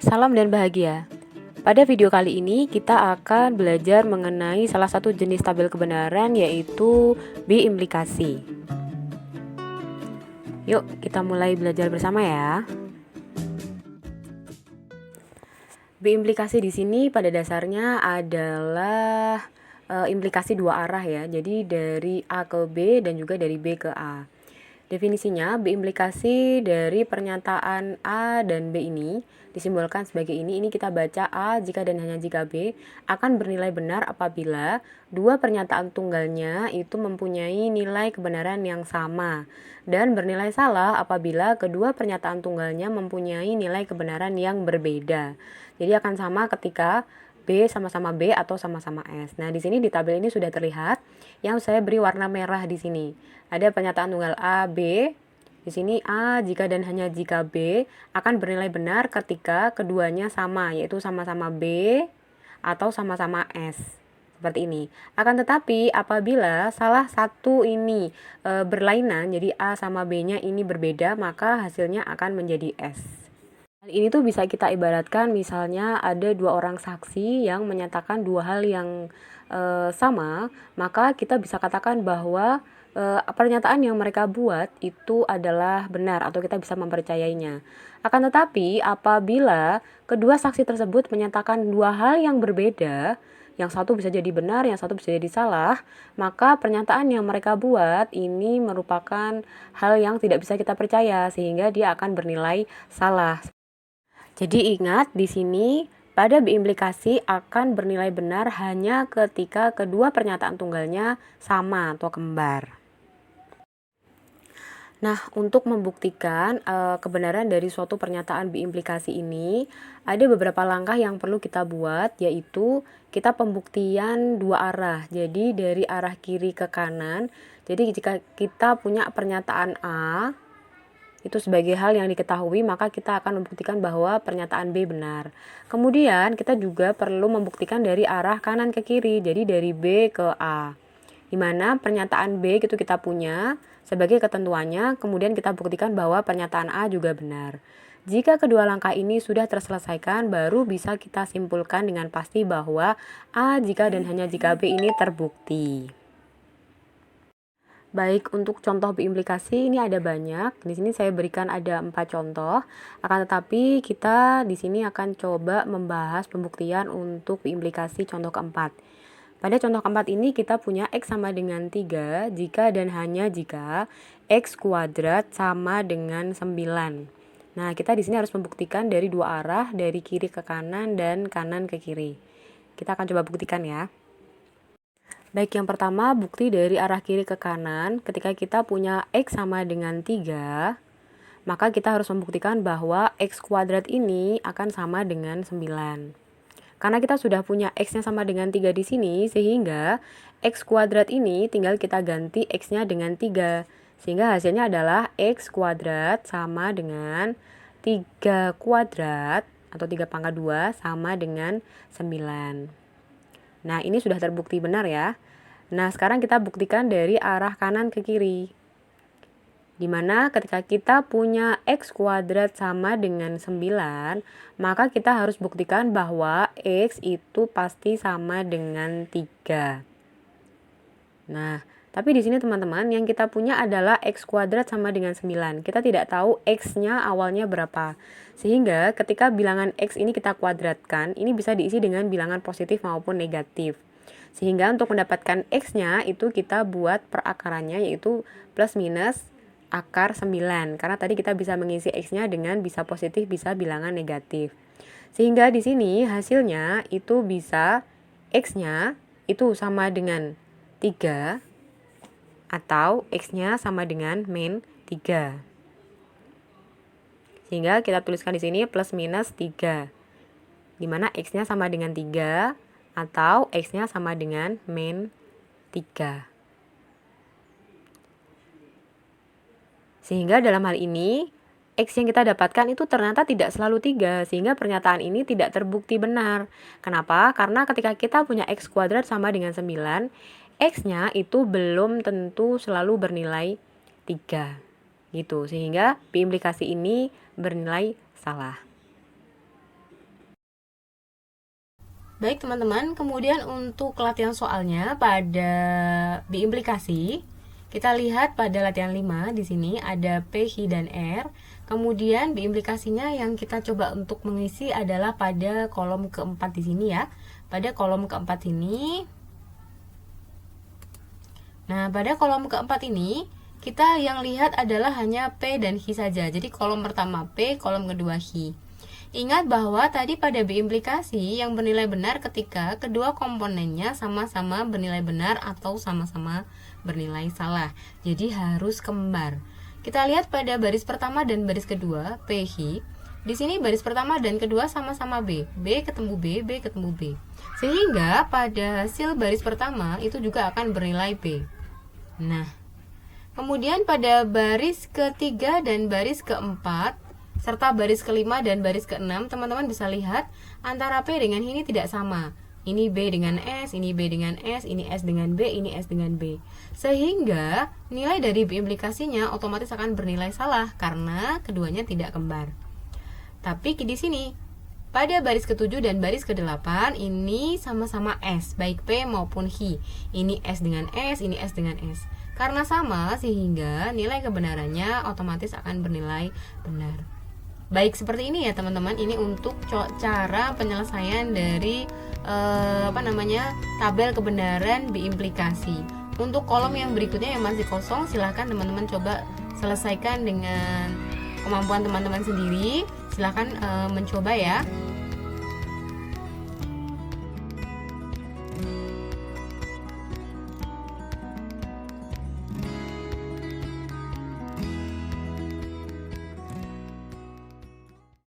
Salam dan bahagia. Pada video kali ini kita akan belajar mengenai salah satu jenis tabel kebenaran, yaitu biimplikasi. Yuk kita mulai belajar bersama ya. Biimplikasi di sini pada dasarnya adalah implikasi dua arah ya. Jadi dari A ke B dan juga dari B ke A. Definisinya, biimplikasi dari pernyataan A dan B ini disimbolkan sebagai ini. Ini kita baca: A jika dan hanya jika B akan bernilai benar apabila dua pernyataan tunggalnya itu mempunyai nilai kebenaran yang sama, dan bernilai salah apabila kedua pernyataan tunggalnya mempunyai nilai kebenaran yang berbeda. Jadi akan sama ketika B sama-sama B atau sama-sama S. Nah, di sini di tabel ini sudah terlihat yang saya beri warna merah di sini. Ada pernyataan tunggal A, B. Di sini A jika dan hanya jika B akan bernilai benar ketika keduanya sama, yaitu sama-sama B atau sama-sama S. Seperti ini. Akan tetapi apabila salah satu ini berlainan, jadi A sama B-nya ini berbeda, maka hasilnya akan menjadi S. Hal ini tuh bisa kita ibaratkan misalnya ada dua orang saksi yang menyatakan dua hal yang sama, maka kita bisa katakan bahwa pernyataan yang mereka buat itu adalah benar atau kita bisa mempercayainya. Akan tetapi apabila kedua saksi tersebut menyatakan dua hal yang berbeda, yang satu bisa jadi benar, yang satu bisa jadi salah, maka pernyataan yang mereka buat ini merupakan hal yang tidak bisa kita percaya sehingga dia akan bernilai salah. Jadi ingat di sini pada biimplikasi akan bernilai benar hanya ketika kedua pernyataan tunggalnya sama atau kembar. Nah, untuk membuktikan kebenaran dari suatu pernyataan biimplikasi ini, ada beberapa langkah yang perlu kita buat, yaitu kita pembuktian dua arah. Jadi dari arah kiri ke kanan. Jadi jika kita punya pernyataan A itu sebagai hal yang diketahui, maka kita akan membuktikan bahwa pernyataan B benar. Kemudian kita juga perlu membuktikan dari arah kanan ke kiri, jadi dari B ke A, dimana pernyataan B itu kita punya sebagai ketentuannya, kemudian kita buktikan bahwa pernyataan A juga benar. Jika kedua langkah ini sudah terselesaikan, baru bisa kita simpulkan dengan pasti bahwa A jika dan hanya jika B ini terbukti. Baik, untuk contoh biimplikasi ini ada banyak. Di sini saya berikan ada 4 contoh. Akan tetapi kita di sini akan coba membahas pembuktian untuk biimplikasi contoh keempat. Pada contoh keempat ini kita punya X sama dengan 3 jika dan hanya jika X kuadrat sama dengan 9. Nah, kita di sini harus membuktikan dari dua arah, dari kiri ke kanan dan kanan ke kiri. Kita akan coba buktikan ya. Baik, yang pertama bukti dari arah kiri ke kanan. Ketika kita punya X sama dengan 3, maka kita harus membuktikan bahwa X kuadrat ini akan sama dengan 9. Karena kita sudah punya X-nya sama dengan 3 di sini, sehingga X kuadrat ini tinggal kita ganti X-nya dengan 3. Sehingga hasilnya adalah X kuadrat sama dengan 3 kuadrat atau 3 pangkat 2 sama dengan 9. Nah, ini sudah terbukti benar ya. Nah, sekarang kita buktikan dari arah kanan ke kiri. Dimana ketika kita punya X kuadrat sama dengan 9, maka kita harus buktikan bahwa X itu pasti sama dengan 3. Nah, tapi di sini teman-teman yang kita punya adalah X kuadrat sama dengan 9. Kita tidak tahu X-nya awalnya berapa. Sehingga ketika bilangan X ini kita kuadratkan, ini bisa diisi dengan bilangan positif maupun negatif. Sehingga untuk mendapatkan X-nya itu kita buat perakarannya, yaitu plus minus akar 9. Karena tadi kita bisa mengisi X-nya dengan bisa positif, bisa bilangan negatif. Sehingga di sini hasilnya itu bisa X-nya itu sama dengan 3 atau X-nya sama dengan min 3. Sehingga kita tuliskan di sini plus minus 3. Dimana X-nya sama dengan 3 atau X-nya sama dengan min 3. Sehingga dalam hal ini X yang kita dapatkan itu ternyata tidak selalu 3, sehingga pernyataan ini tidak terbukti benar. Kenapa? Karena ketika kita punya X kuadrat sama dengan 9, X-nya itu belum tentu selalu bernilai 3. Gitu, sehingga biimplikasi ini bernilai salah. Baik teman-teman, kemudian untuk latihan soalnya pada biimplikasi, kita lihat pada latihan 5 di sini ada P, H, dan R. Kemudian biimplikasinya yang kita coba untuk mengisi adalah pada kolom keempat di sini ya. Pada kolom keempat ini. Nah, pada kolom keempat ini kita yang lihat adalah hanya P dan H saja. Jadi kolom pertama P, kolom kedua H. Ingat bahwa tadi pada biimplikasi yang bernilai benar ketika kedua komponennya sama-sama bernilai benar atau sama-sama bernilai salah. Jadi harus kembar. Kita lihat pada baris pertama dan baris kedua, P, H. Di sini baris pertama dan kedua sama-sama B. B ketemu B, B ketemu B. Sehingga pada hasil baris pertama itu juga akan bernilai B. Nah, kemudian pada baris ketiga dan baris keempat serta baris kelima dan baris keenam, teman-teman bisa lihat antara P dengan ini tidak sama. Ini B dengan S, ini B dengan S, ini S dengan B, ini S dengan B. Sehingga nilai dari biimplikasinya otomatis akan bernilai salah karena keduanya tidak kembar. Tapi di sini pada baris ke-7 dan baris ke-8 ini sama-sama S, baik P maupun H. Ini S dengan S, ini S dengan S. Karena sama sehingga nilai kebenarannya otomatis akan bernilai benar. Baik, seperti ini ya teman-teman. Ini untuk cara penyelesaian dari tabel kebenaran biimplikasi. Untuk kolom yang berikutnya yang masih kosong, silahkan teman-teman coba selesaikan dengan kemampuan teman-teman sendiri. Silahkan mencoba ya.